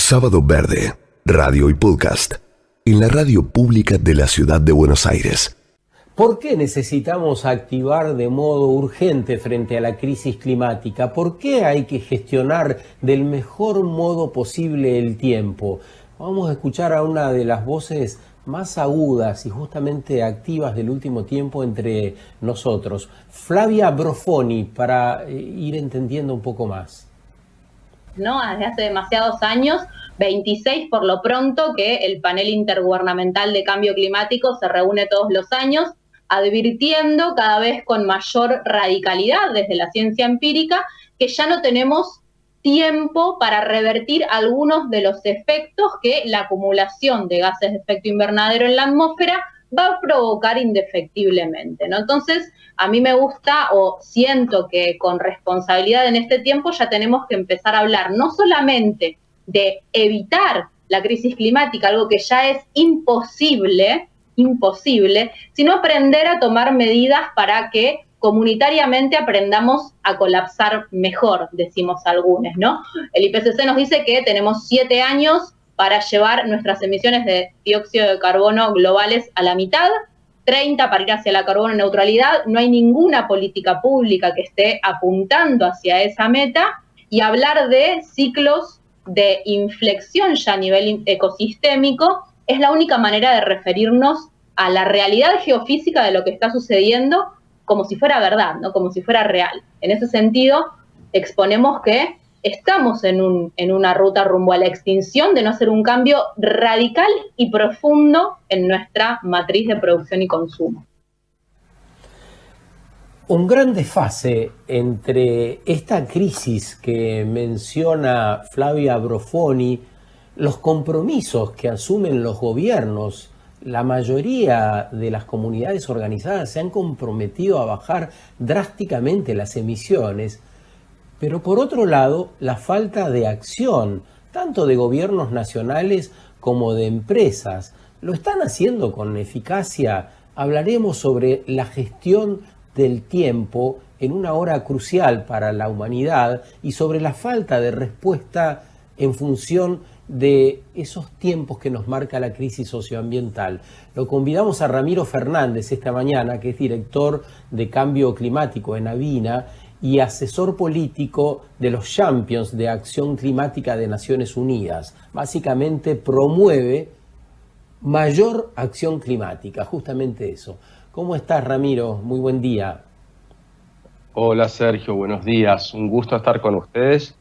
Sábado Verde, radio y podcast, en la radio pública de la ciudad de Buenos Aires. ¿Por qué necesitamos activar de modo urgente frente a la crisis climática? ¿Por qué hay que gestionar del mejor modo posible el tiempo? Vamos a escuchar a una de las voces más agudas y justamente activas del último tiempo entre nosotros, Flavia Brofoni, para ir entendiendo un poco más. ¿No? Desde hace demasiados años, 26 por lo pronto, que el panel intergubernamental de cambio climático se reúne todos los años, advirtiendo cada vez con mayor radicalidad desde la ciencia empírica que ya no tenemos tiempo para revertir algunos de los efectos que la acumulación de gases de efecto invernadero en la atmósfera va a provocar indefectiblemente, ¿no? Entonces, a mí me gusta o siento que con responsabilidad en este tiempo ya tenemos que empezar a hablar no solamente de evitar la crisis climática, algo que ya es imposible, sino aprender a tomar medidas para que comunitariamente aprendamos a colapsar mejor, decimos algunos, ¿no? El IPCC nos dice que tenemos 7 años para llevar nuestras emisiones de dióxido de carbono globales a la mitad, 30 para ir hacia la carbono neutralidad. No hay ninguna política pública que esté apuntando hacia esa meta, y hablar de ciclos de inflexión ya a nivel ecosistémico es la única manera de referirnos a la realidad geofísica de lo que está sucediendo como si fuera verdad, ¿no? Como si fuera real. En ese sentido, exponemos que estamos en una ruta rumbo a la extinción de no hacer un cambio radical y profundo en nuestra matriz de producción y consumo. Un gran desfase entre esta crisis que menciona Flavia Brofoni, los compromisos que asumen los gobiernos. La mayoría de las comunidades organizadas se han comprometido a bajar drásticamente las emisiones, pero por otro lado, la falta de acción, tanto de gobiernos nacionales como de empresas. ¿Lo están haciendo con eficacia? Hablaremos sobre la gestión del tiempo en una hora crucial para la humanidad y sobre la falta de respuesta en función de esos tiempos que nos marca la crisis socioambiental. Lo convidamos a Ramiro Fernández esta mañana, que es director de Cambio Climático en Avina y asesor político de los Champions de Acción Climática de Naciones Unidas. Básicamente promueve mayor acción climática, justamente eso. ¿Cómo estás, Ramiro? Muy buen día. Hola, Sergio, buenos días. Un gusto estar con ustedes.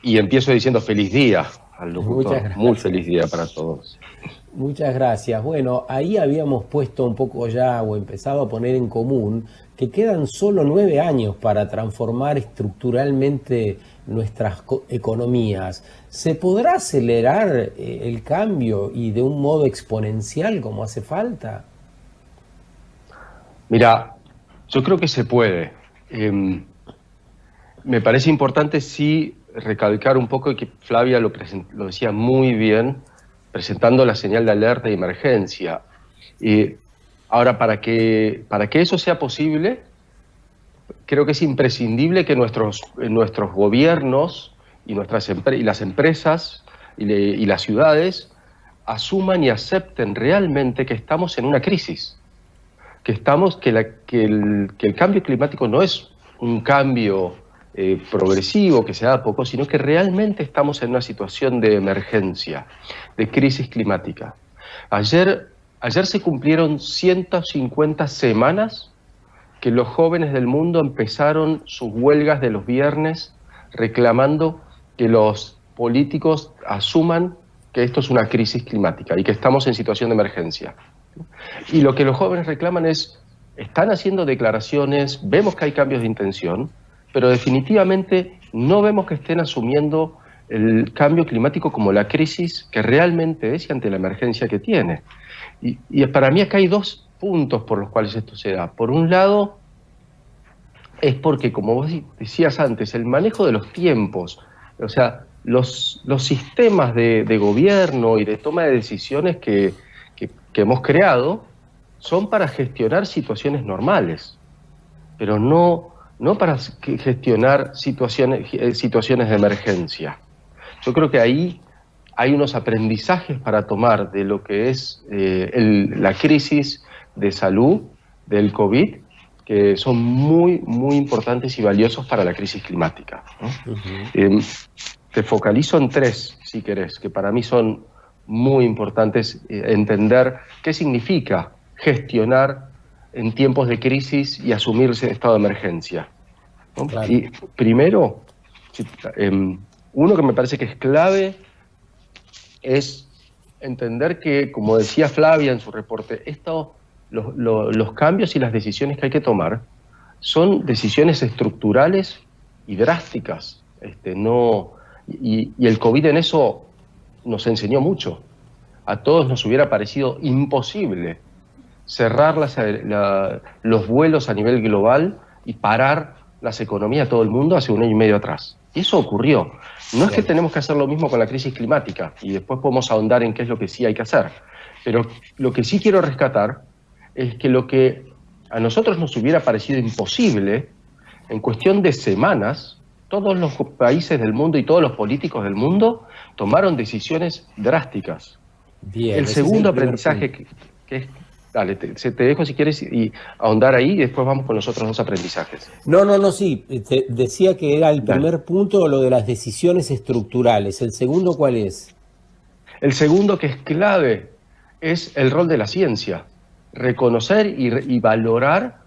Y empiezo diciendo feliz día al locutor. Muy feliz día para todos. Muchas gracias. Bueno, ahí habíamos puesto un poco ya, o empezado a poner en común, que quedan solo 9 años para transformar estructuralmente nuestras economías. ¿Se podrá acelerar el cambio y de un modo exponencial como hace falta? Mira, yo creo que se puede. Me parece importante sí recalcar un poco que Flavia lo decía muy bien, presentando la señal de alerta y emergencia. Ahora, para que eso sea posible, creo que es imprescindible que nuestros gobiernos y las empresas y las ciudades asuman y acepten realmente que estamos en una crisis, que el cambio climático no es un cambio progresivo que se da a poco, sino que realmente estamos en una situación de emergencia, de crisis climática. Ayer se cumplieron 150 semanas que los jóvenes del mundo empezaron sus huelgas de los viernes reclamando que los políticos asuman que esto es una crisis climática y que estamos en situación de emergencia. Y lo que los jóvenes reclaman están haciendo declaraciones, vemos que hay cambios de intención, pero definitivamente no vemos que estén asumiendo el cambio climático como la crisis que realmente es y ante la emergencia que tiene. Y para mí acá hay 2 puntos por los cuales esto se da. Por un lado, es porque, como vos decías antes, el manejo de los tiempos, o sea, los sistemas de gobierno y de toma de decisiones que hemos creado son para gestionar situaciones normales, pero no para gestionar situaciones de emergencia. Yo creo que ahí hay unos aprendizajes para tomar de lo que es la crisis de salud del COVID, que son muy, muy importantes y valiosos para la crisis climática, ¿no? Te focalizo en 3, si querés, que para mí son muy importantes entender qué significa gestionar en tiempos de crisis y asumirse en estado de emergencia, ¿no? Claro. Y primero, uno que me parece que es clave es entender que, como decía Flavia en su reporte, los cambios y las decisiones que hay que tomar son decisiones estructurales y drásticas. Y el COVID en eso nos enseñó mucho. A todos nos hubiera parecido imposible cerrar los vuelos a nivel global y parar las economías de todo el mundo hace 1 año y medio atrás. Y eso ocurrió. No es que tenemos que hacer lo mismo con la crisis climática, y después podemos ahondar en qué es lo que sí hay que hacer. Pero lo que sí quiero rescatar es que lo que a nosotros nos hubiera parecido imposible, en cuestión de semanas, todos los países del mundo y todos los políticos del mundo tomaron decisiones drásticas. Bien, el segundo aprendizaje que es... Dale, te dejo si quieres y ahondar ahí y después vamos con los otros 2 aprendizajes. No, sí. Te decía que era el primer punto lo de las decisiones estructurales. ¿El segundo cuál es? El segundo, que es clave, es el rol de la ciencia. Reconocer y valorar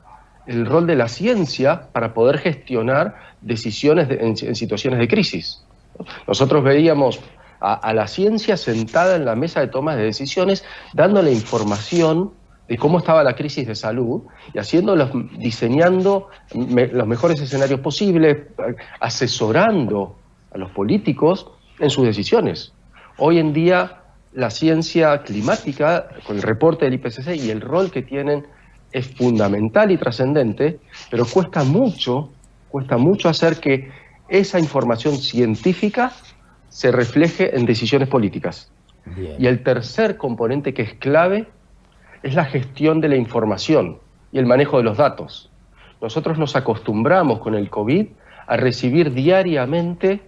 el rol de la ciencia para poder gestionar decisiones en situaciones de crisis. Nosotros veíamos a la ciencia sentada en la mesa de toma de decisiones, dándole información de cómo estaba la crisis de salud y diseñando los mejores escenarios posibles, asesorando a los políticos en sus decisiones. Hoy en día la ciencia climática, con el reporte del IPCC y el rol que tienen, es fundamental y trascendente, pero cuesta mucho hacer que esa información científica se refleje en decisiones políticas. Bien. Y el tercer componente que es clave es la gestión de la información y el manejo de los datos. Nosotros nos acostumbramos con el COVID a recibir diariamente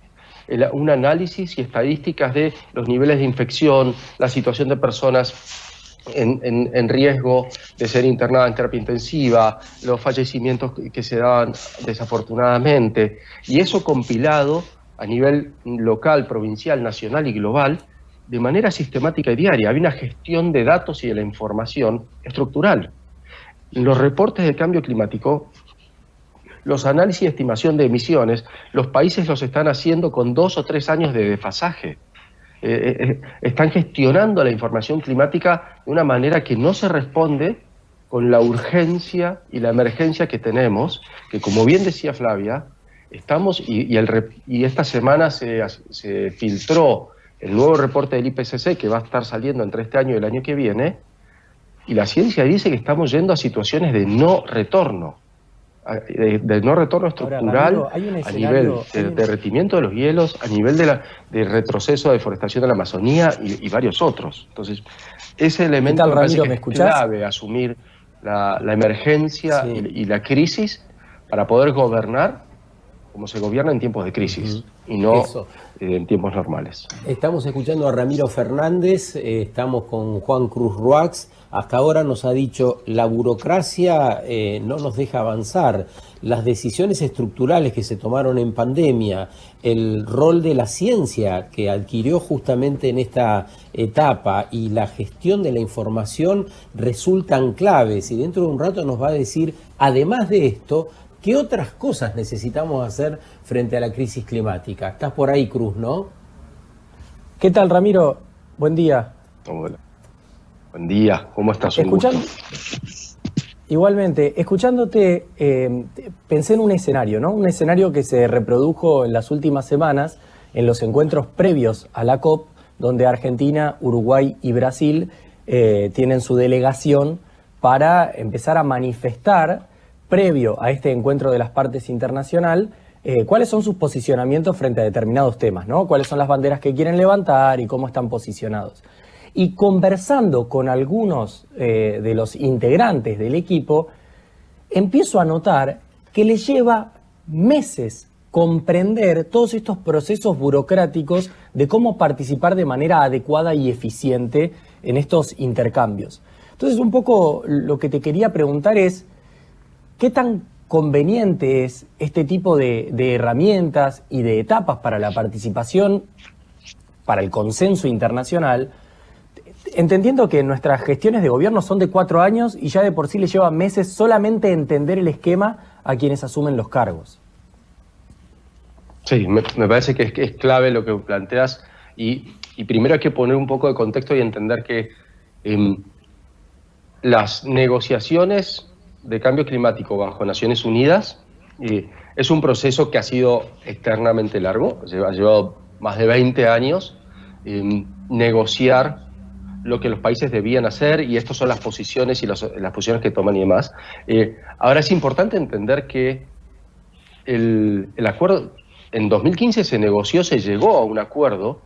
un análisis y estadísticas de los niveles de infección, la situación de personas en riesgo de ser internadas en terapia intensiva, los fallecimientos que se daban desafortunadamente, y eso compilado a nivel local, provincial, nacional y global, de manera sistemática y diaria. Había una gestión de datos y de la información estructural. En los reportes de cambio climático, los análisis y estimación de emisiones, los países los están haciendo con 2 o 3 años de desfasaje. Están gestionando la información climática de una manera que no se responde con la urgencia y la emergencia que tenemos, que, como bien decía Flavia, estamos, y esta semana se filtró el nuevo reporte del IPCC, que va a estar saliendo entre este año y el año que viene, y la ciencia dice que estamos yendo a situaciones de no retorno, de no retorno estructural. Ahora, Ramiro, a nivel de derretimiento de los hielos, a nivel de retroceso de deforestación de la Amazonía y varios otros. Entonces, ese elemento me parece que es clave, asumir la emergencia y la crisis para poder gobernar como se gobierna en tiempos de crisis y no en tiempos normales. Estamos escuchando a Ramiro Fernández, estamos con Juan Cruz Roax. Hasta ahora nos ha dicho, la burocracia no nos deja avanzar. Las decisiones estructurales que se tomaron en pandemia, el rol de la ciencia que adquirió justamente en esta etapa y la gestión de la información resultan claves. Y dentro de un rato nos va a decir, además de esto, ¿qué otras cosas necesitamos hacer frente a la crisis climática? Estás por ahí, Cruz, ¿no? ¿Qué tal, Ramiro? Buen día. Hola. Buen día, ¿cómo estás? Igualmente, escuchándote, pensé en un escenario, ¿no? Un escenario que se reprodujo en las últimas semanas en los encuentros previos a la COP, donde Argentina, Uruguay y Brasil tienen su delegación para empezar a manifestar, previo a este encuentro de las partes internacional, cuáles son sus posicionamientos frente a determinados temas, ¿no? Cuáles son las banderas que quieren levantar y cómo están posicionados. Y conversando con algunos de los integrantes del equipo, empiezo a notar que les lleva meses comprender todos estos procesos burocráticos de cómo participar de manera adecuada y eficiente en estos intercambios. Entonces, un poco lo que te quería preguntar es, ¿qué tan conveniente es este tipo de herramientas y de etapas para la participación, para el consenso internacional, entendiendo que nuestras gestiones de gobierno son de 4 años y ya de por sí les lleva meses solamente entender el esquema a quienes asumen los cargos? Sí, me parece que es clave lo que planteas y primero hay que poner un poco de contexto y entender que las negociaciones de cambio climático bajo Naciones Unidas es un proceso que ha sido eternamente largo, ha llevado más de 20 años negociar lo que los países debían hacer y estas son las posiciones y las posiciones que toman y demás. Ahora es importante entender que el acuerdo en 2015 se negoció, se llegó a un acuerdo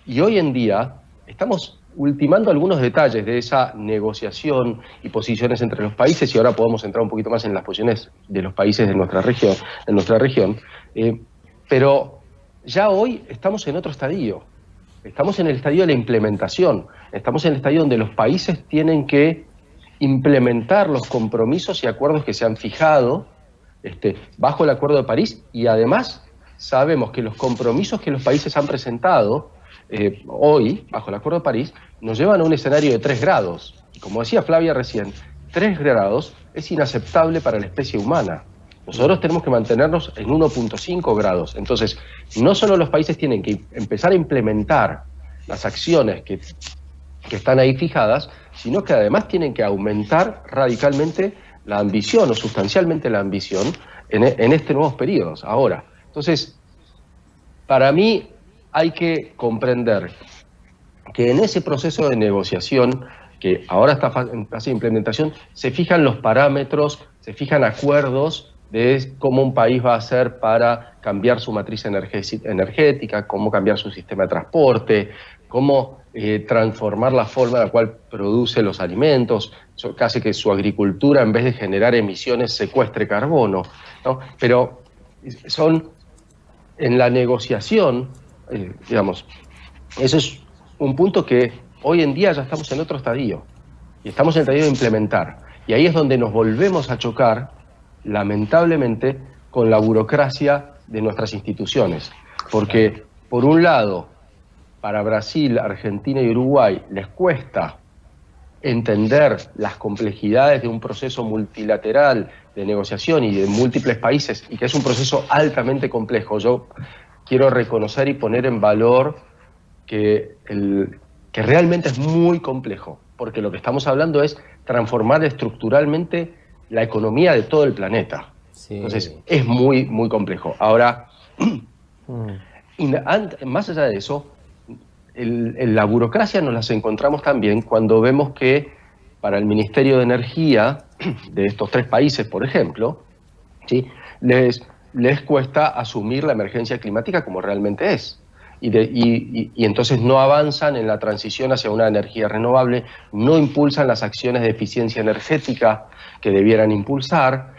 y hoy en día estamos ultimando algunos detalles de esa negociación y posiciones entre los países y ahora podemos entrar un poquito más en las posiciones de los países de nuestra región, pero ya hoy estamos en otro estadio. Estamos en el estadio de la implementación, estamos en el estadio donde los países tienen que implementar los compromisos y acuerdos que se han fijado bajo el Acuerdo de París y además sabemos que los compromisos que los países han presentado hoy, bajo el Acuerdo de París, nos llevan a un escenario de 3 grados. Y como decía Flavia recién, 3 grados es inaceptable para la especie humana. Nosotros tenemos que mantenernos en 1.5 grados. Entonces, no solo los países tienen que empezar a implementar las acciones que están ahí fijadas, sino que además tienen que aumentar radicalmente la ambición o sustancialmente la ambición en estos nuevos periodos. Ahora, entonces, para mí hay que comprender que en ese proceso de negociación, que ahora está en fase de implementación, se fijan los parámetros, se fijan acuerdos de cómo un país va a hacer para cambiar su matriz energética, cómo cambiar su sistema de transporte, cómo transformar la forma en la cual produce los alimentos, casi que su agricultura en vez de generar emisiones secuestre carbono, ¿no? Pero son en la negociación, digamos, ese es un punto que hoy en día ya estamos en otro estadio, y estamos en el estadio de implementar, y ahí es donde nos volvemos a chocar, lamentablemente, con la burocracia de nuestras instituciones, porque por un lado, para Brasil, Argentina y Uruguay les cuesta entender las complejidades de un proceso multilateral de negociación y de múltiples países, y que es un proceso altamente complejo. Yo quiero reconocer y poner en valor que realmente es muy complejo, porque lo que estamos hablando es transformar estructuralmente la economía de todo el planeta. Sí. Entonces, es muy, muy complejo. Ahora, más allá de eso, la burocracia nos las encontramos también cuando vemos que para el Ministerio de Energía de estos 3 países, por ejemplo, ¿sí?, les cuesta asumir la emergencia climática como realmente es. Y entonces no avanzan en la transición hacia una energía renovable, no impulsan las acciones de eficiencia energética que debieran impulsar,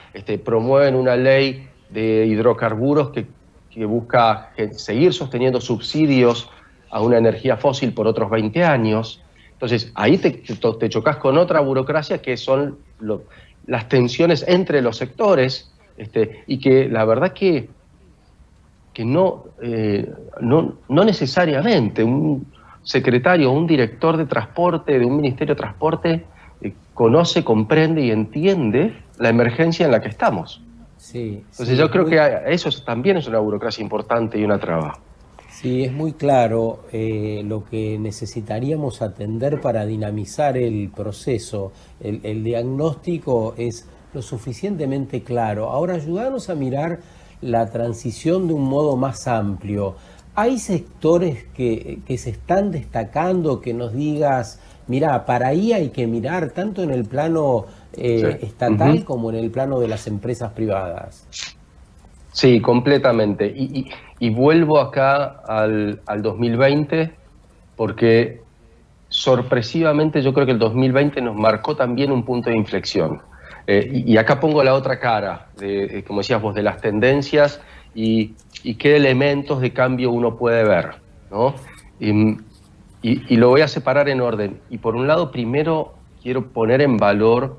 promueven una ley de hidrocarburos que busca seguir sosteniendo subsidios a una energía fósil por otros 20 años. Entonces, ahí te chocas con otra burocracia que son las tensiones entre los sectores, y que la verdad que no necesariamente un secretario o un director de transporte de un ministerio de transporte conoce, comprende y entiende la emergencia en la que estamos. Sí, entonces sí, yo creo que eso también es una burocracia importante y una traba. Sí, es muy claro lo que necesitaríamos atender para dinamizar el proceso. El diagnóstico es lo suficientemente claro. Ahora, ayúdanos a mirar la transición de un modo más amplio. ¿Hay sectores que se están destacando, que nos digas, mira, para ahí hay que mirar tanto en el plano estatal como en el plano de las empresas privadas? Sí, completamente. Y vuelvo acá al 2020 porque sorpresivamente yo creo que el 2020 nos marcó también un punto de inflexión. Y acá pongo la otra cara, como decías vos, de las tendencias y qué elementos de cambio uno puede ver, ¿no? Y lo voy a separar en orden. Y por un lado, primero quiero poner en valor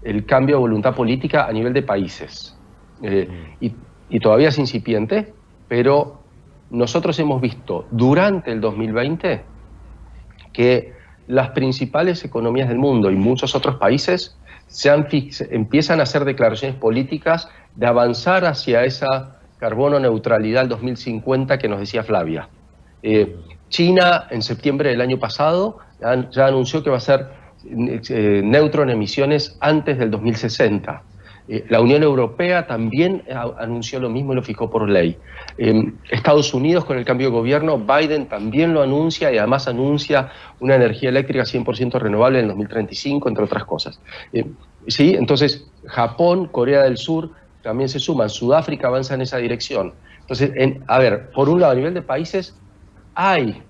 el cambio de voluntad política a nivel de países. Y todavía es incipiente, pero nosotros hemos visto durante el 2020 que las principales economías del mundo y muchos otros países empiezan a hacer declaraciones políticas de avanzar hacia esa carbono neutralidad al 2050 que nos decía Flavia. China, en septiembre del año pasado, ya anunció que va a ser neutro en emisiones antes del 2060. La Unión Europea también anunció lo mismo y lo fijó por ley. Estados Unidos, con el cambio de gobierno, Biden también lo anuncia y además anuncia una energía eléctrica 100% renovable en el 2035, entre otras cosas. ¿Sí? Entonces, Japón, Corea del Sur también se suman. Sudáfrica avanza en esa dirección. Entonces, a ver, por un lado, a nivel de países, hay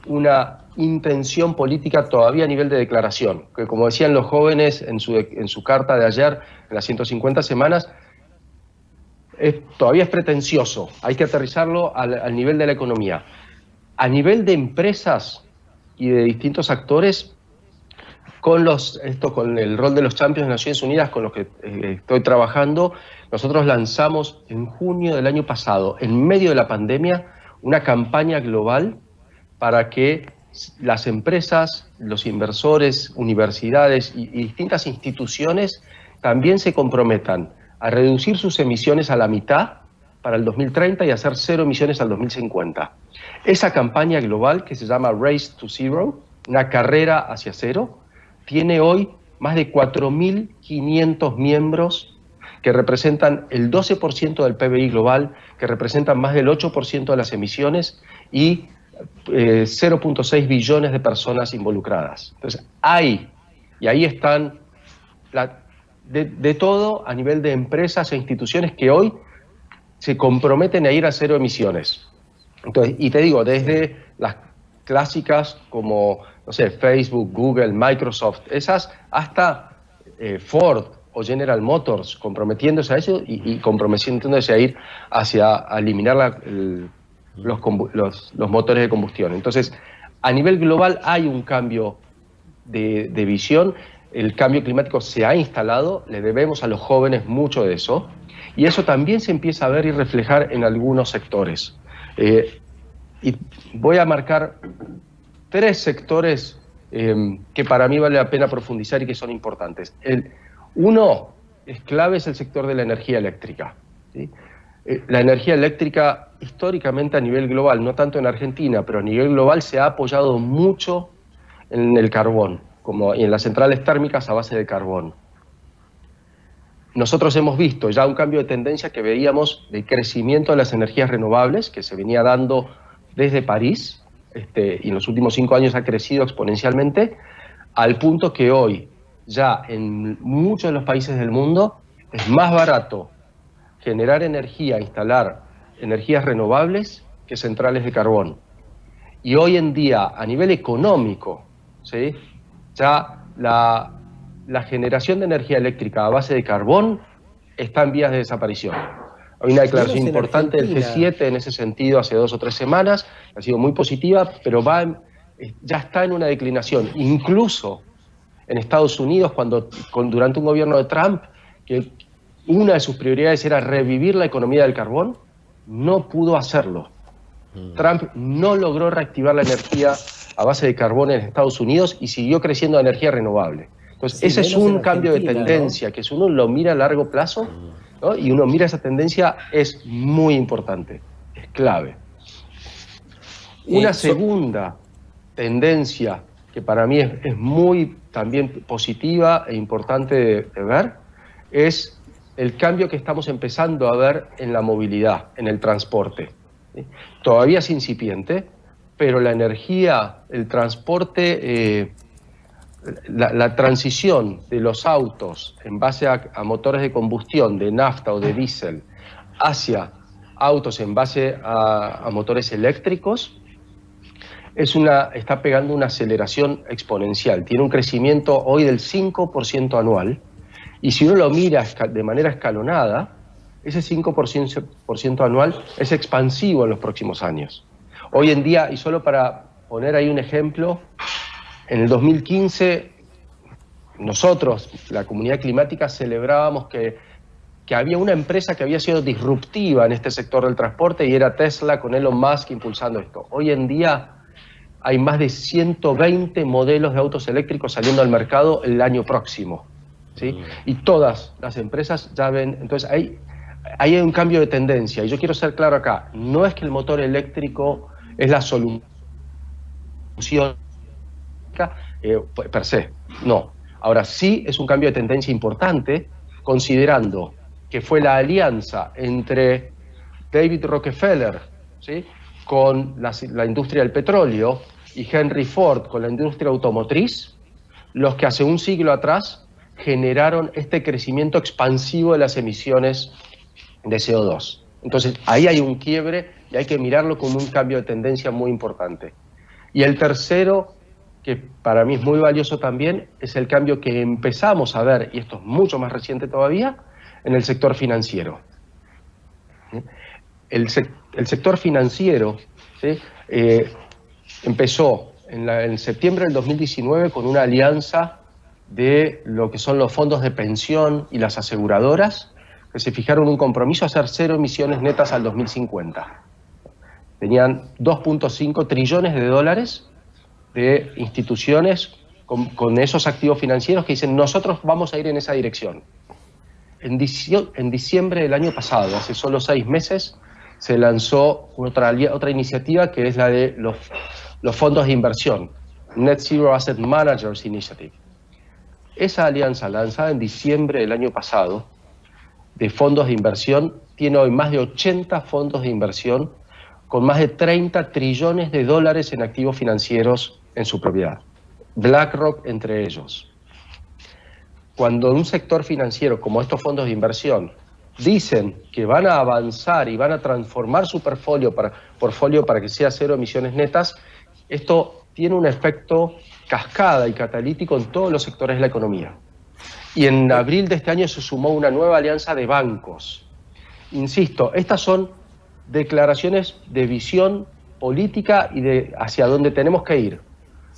una intención política todavía a nivel de declaración, que como decían los jóvenes en su carta de ayer, en las 150 semanas, todavía es pretencioso, hay que aterrizarlo al nivel de la economía. A nivel de empresas y de distintos actores, con el rol de los Champions de Naciones Unidas, con los que estoy trabajando, nosotros lanzamos en junio del año pasado, en medio de la pandemia, una campaña global para que las empresas, los inversores, universidades y distintas instituciones también se comprometan a reducir sus emisiones a la mitad para el 2030 y hacer 0 emisiones al 2050. Esa campaña global, que se llama Race to Zero, una carrera hacia cero, tiene hoy más de 4.500 miembros que representan el 12% del PBI global, que representan más del 8% de las emisiones y 0.6 billones de personas involucradas. Entonces, y ahí están de todo a nivel de empresas e instituciones que hoy se comprometen a ir a 0 emisiones. Entonces, y te digo, desde las clásicas como, no sé, Facebook, Google, Microsoft, esas, hasta Ford o General Motors, comprometiéndose a eso y comprometiéndose a ir a eliminar los motores de combustión. Entonces, a nivel global hay un cambio de visión, el cambio climático se ha instalado, le debemos a los jóvenes mucho de eso, y eso también se empieza a ver y reflejar en algunos sectores. Y voy a marcar 3 sectores que para mí vale la pena profundizar y que son importantes. Uno es clave, es el sector de la energía eléctrica, ¿sí? La energía eléctrica históricamente a nivel global, no tanto en Argentina, pero a nivel global se ha apoyado mucho en el carbón, y en las centrales térmicas a base de carbón. Nosotros hemos visto ya un cambio de tendencia que veíamos de crecimiento de las energías renovables, que se venía dando desde París, y en los últimos 5 años ha crecido exponencialmente, al punto que hoy ya en muchos de los países del mundo es más barato generar energía, instalar energías renovables que centrales de carbón. Y hoy en día, a nivel económico, ¿sí?, ya la generación de energía eléctrica a base de carbón está en vías de desaparición. Hay una declaración importante del G7 en ese sentido hace 2 o 3 semanas, ha sido muy positiva, pero ya está en una declinación. Incluso en Estados Unidos, durante un gobierno de Trump, que una de sus prioridades era revivir la economía del carbón, no pudo hacerlo. Trump no logró reactivar la energía a base de carbón en Estados Unidos y siguió creciendo la energía renovable. Entonces, sí, ese es un cambio de tendencia, ¿no?, que si uno lo mira a largo plazo, ¿no?, y uno mira esa tendencia, es muy importante, es clave. Una segunda tendencia que para mí es muy también positiva e importante de ver, es el cambio que estamos empezando a ver en la movilidad, en el transporte. ¿Sí? Todavía es incipiente, pero la energía, el transporte, la transición de los autos en base a motores de combustión, de nafta o de diésel, hacia autos en base a motores eléctricos, está pegando una aceleración exponencial. Tiene un crecimiento hoy del 5% anual, y si uno lo mira de manera escalonada, ese 5% anual es expansivo en los próximos años. Hoy en día, y solo para poner ahí un ejemplo, en el 2015 nosotros, la comunidad climática, celebrábamos que había una empresa que había sido disruptiva en este sector del transporte y era Tesla, con Elon Musk impulsando esto. Hoy en día hay más de 120 modelos de autos eléctricos saliendo al mercado el año próximo, ¿sí? Y todas las empresas ya ven, entonces ahí hay un cambio de tendencia. Y yo quiero ser claro acá, no es que el motor eléctrico es la solución per se, no. Ahora sí es un cambio de tendencia importante, considerando que fue la alianza entre David Rockefeller, ¿sí?, con la industria del petróleo y Henry Ford con la industria automotriz, los que hace un siglo atrás generaron este crecimiento expansivo de las emisiones de CO2. Entonces, ahí hay un quiebre y hay que mirarlo como un cambio de tendencia muy importante. Y el tercero, que para mí es muy valioso también, es el cambio que empezamos a ver, y esto es mucho más reciente todavía, en el sector financiero. El sector financiero, ¿sí?, empezó en septiembre del 2019 con una alianza de lo que son los fondos de pensión y las aseguradoras, que se fijaron un compromiso a hacer 0 emisiones netas al 2050. Tenían 2.5 trillones de dólares de instituciones con esos activos financieros que dicen, nosotros vamos a ir en esa dirección. En diciembre del año pasado, hace solo 6 meses, se lanzó otra iniciativa que es la de los fondos de inversión, Net Zero Asset Managers Initiative. Esa alianza lanzada en diciembre del año pasado de fondos de inversión tiene hoy más de 80 fondos de inversión con más de 30 trillones de dólares en activos financieros en su propiedad. BlackRock entre ellos. Cuando un sector financiero como estos fondos de inversión dicen que van a avanzar y van a transformar su portfolio para que sea 0 emisiones netas, esto tiene un efecto cascada y catalítico en todos los sectores de la economía. Y en abril de este año se sumó una nueva alianza de bancos. Insisto, estas son declaraciones de visión política y de hacia dónde tenemos que ir.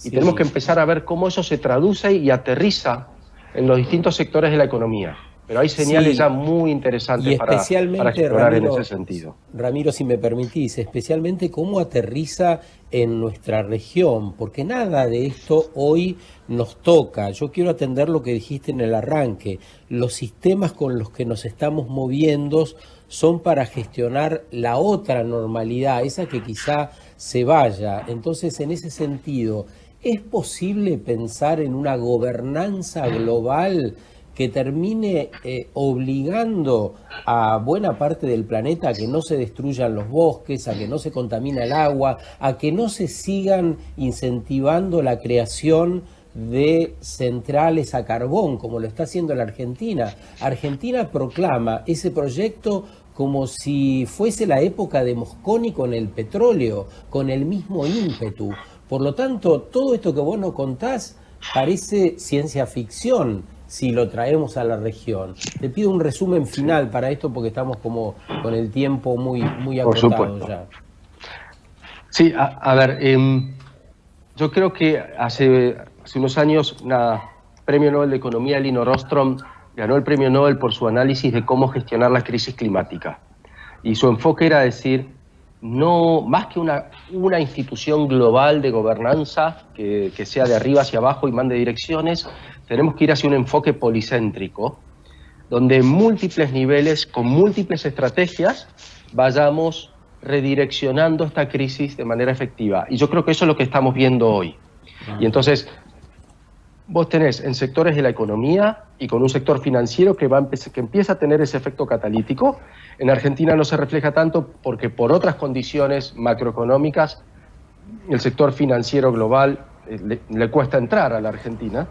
Y tenemos que empezar a ver cómo eso se traduce y aterriza en los distintos sectores de la economía. Pero hay señales ya muy interesantes para explorar, Ramiro, en ese sentido. Ramiro, si me permitís, especialmente cómo aterriza en nuestra región, porque nada de esto hoy nos toca. Yo quiero atender lo que dijiste en el arranque. Los sistemas con los que nos estamos moviendo son para gestionar la otra normalidad, esa que quizá se vaya. Entonces, en ese sentido, ¿es posible pensar en una gobernanza global que termine obligando a buena parte del planeta a que no se destruyan los bosques, a que no se contamine el agua, a que no se sigan incentivando la creación de centrales a carbón, como lo está haciendo la Argentina? Argentina proclama ese proyecto como si fuese la época de Mosconi con el petróleo, con el mismo ímpetu. Por lo tanto, todo esto que vos nos contás parece ciencia ficción si lo traemos a la región. Te pido un resumen final para esto porque estamos como con el tiempo muy acotado ya. Sí, a ver, yo creo que hace unos años una premio Nobel de Economía, Elinor Ostrom, ganó el premio Nobel por su análisis de cómo gestionar la crisis climática. Y su enfoque era decir, no más que una institución global de gobernanza que sea de arriba hacia abajo y mande direcciones, tenemos que ir hacia un enfoque policéntrico, donde en múltiples niveles, con múltiples estrategias, vayamos redireccionando esta crisis de manera efectiva. Y yo creo que eso es lo que estamos viendo hoy. Y entonces, vos tenés en sectores de la economía y con un sector financiero que empieza a tener ese efecto catalítico. En Argentina no se refleja tanto porque por otras condiciones macroeconómicas el sector financiero global le cuesta entrar a la Argentina.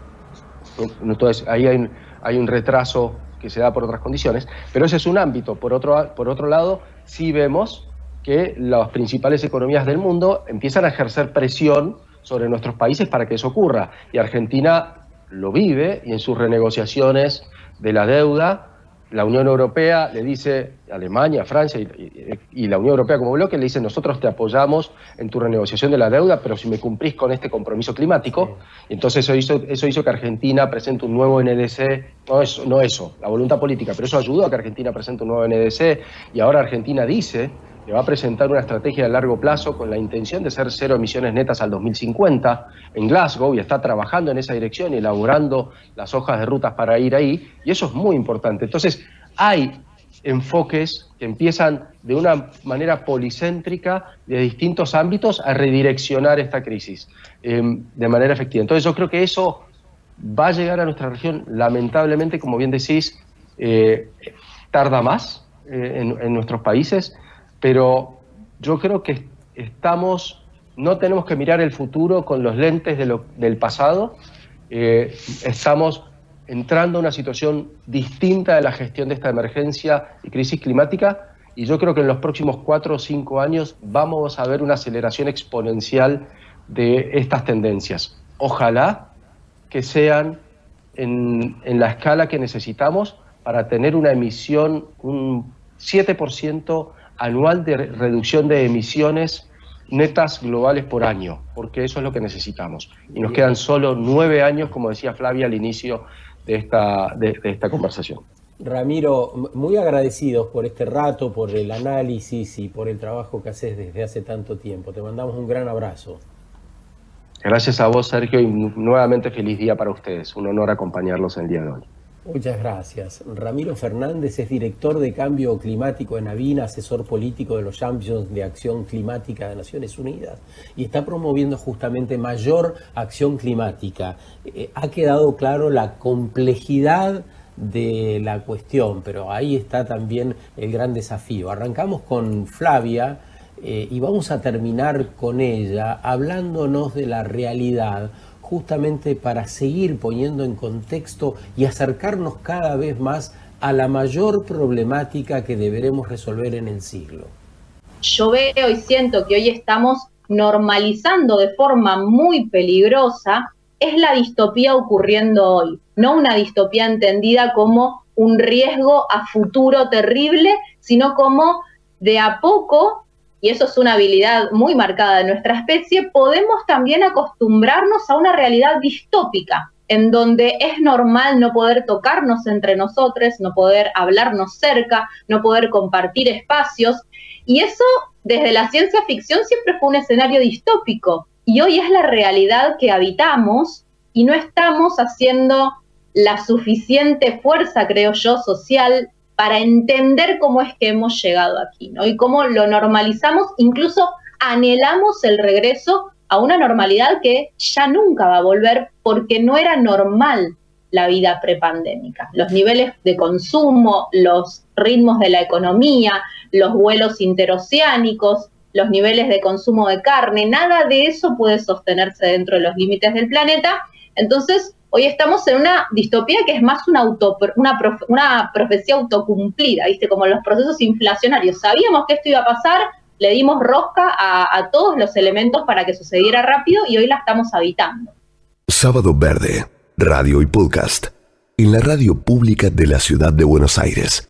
Entonces ahí hay un retraso que se da por otras condiciones, pero ese es un ámbito. Por otro lado, sí vemos que las principales economías del mundo empiezan a ejercer presión sobre nuestros países para que eso ocurra. Y Argentina lo vive y en sus renegociaciones de la deuda la Unión Europea le dice, Alemania, Francia y la Unión Europea como bloque le dicen: nosotros te apoyamos en tu renegociación de la deuda, pero si me cumplís con este compromiso climático. Y entonces eso hizo que Argentina presente un nuevo NDC, no eso, la voluntad política, pero eso ayudó a que Argentina presente un nuevo NDC, y ahora Argentina dice que va a presentar una estrategia de largo plazo con la intención de ser 0 emisiones netas al 2050 en Glasgow, y está trabajando en esa dirección y elaborando las hojas de rutas para ir ahí, y eso es muy importante. Entonces, hay enfoques que empiezan de una manera policéntrica de distintos ámbitos a redireccionar esta crisis de manera efectiva. Entonces, yo creo que eso va a llegar a nuestra región, lamentablemente, como bien decís, tarda más en nuestros países, pero yo creo que no tenemos que mirar el futuro con los lentes del pasado. Estamos entrando a una situación distinta de la gestión de esta emergencia y crisis climática, y yo creo que en los próximos 4 o 5 años vamos a ver una aceleración exponencial de estas tendencias. Ojalá que sean en la escala que necesitamos para tener una emisión, un 7% anual de reducción de emisiones netas globales por año, porque eso es lo que necesitamos. Y nos quedan solo 9 años, como decía Flavia al inicio de esta conversación. Ramiro, muy agradecidos por este rato, por el análisis y por el trabajo que haces desde hace tanto tiempo. Te mandamos un gran abrazo. Gracias a vos, Sergio, y nuevamente feliz día para ustedes. Un honor acompañarlos el día de hoy. Muchas gracias. Ramiro Fernández es director de Cambio Climático en Avina, asesor político de los Champions de Acción Climática de Naciones Unidas, y está promoviendo justamente mayor acción climática. Ha quedado claro la complejidad de la cuestión, pero ahí está también el gran desafío. Arrancamos con Flavia y vamos a terminar con ella hablándonos de la realidad, justamente para seguir poniendo en contexto y acercarnos cada vez más a la mayor problemática que deberemos resolver en el siglo. Yo veo y siento que hoy estamos normalizando de forma muy peligrosa, es la distopía ocurriendo hoy, no una distopía entendida como un riesgo a futuro terrible, sino como de a poco, y eso es una habilidad muy marcada de nuestra especie, podemos también acostumbrarnos a una realidad distópica, en donde es normal no poder tocarnos entre nosotros, no poder hablarnos cerca, no poder compartir espacios, y eso desde la ciencia ficción siempre fue un escenario distópico, y hoy es la realidad que habitamos, y no estamos haciendo la suficiente fuerza, creo yo, social, para entender cómo es que hemos llegado aquí, ¿no? Y cómo lo normalizamos, incluso anhelamos el regreso a una normalidad que ya nunca va a volver, porque no era normal la vida prepandémica. Los niveles de consumo, los ritmos de la economía, los vuelos interoceánicos, los niveles de consumo de carne, nada de eso puede sostenerse dentro de los límites del planeta. Entonces, hoy estamos en una distopía que es más una profecía autocumplida, ¿viste? Como los procesos inflacionarios. Sabíamos que esto iba a pasar, le dimos rosca a todos los elementos para que sucediera rápido y hoy la estamos habitando. Sábado Verde, radio y podcast, en la radio pública de la Ciudad de Buenos Aires.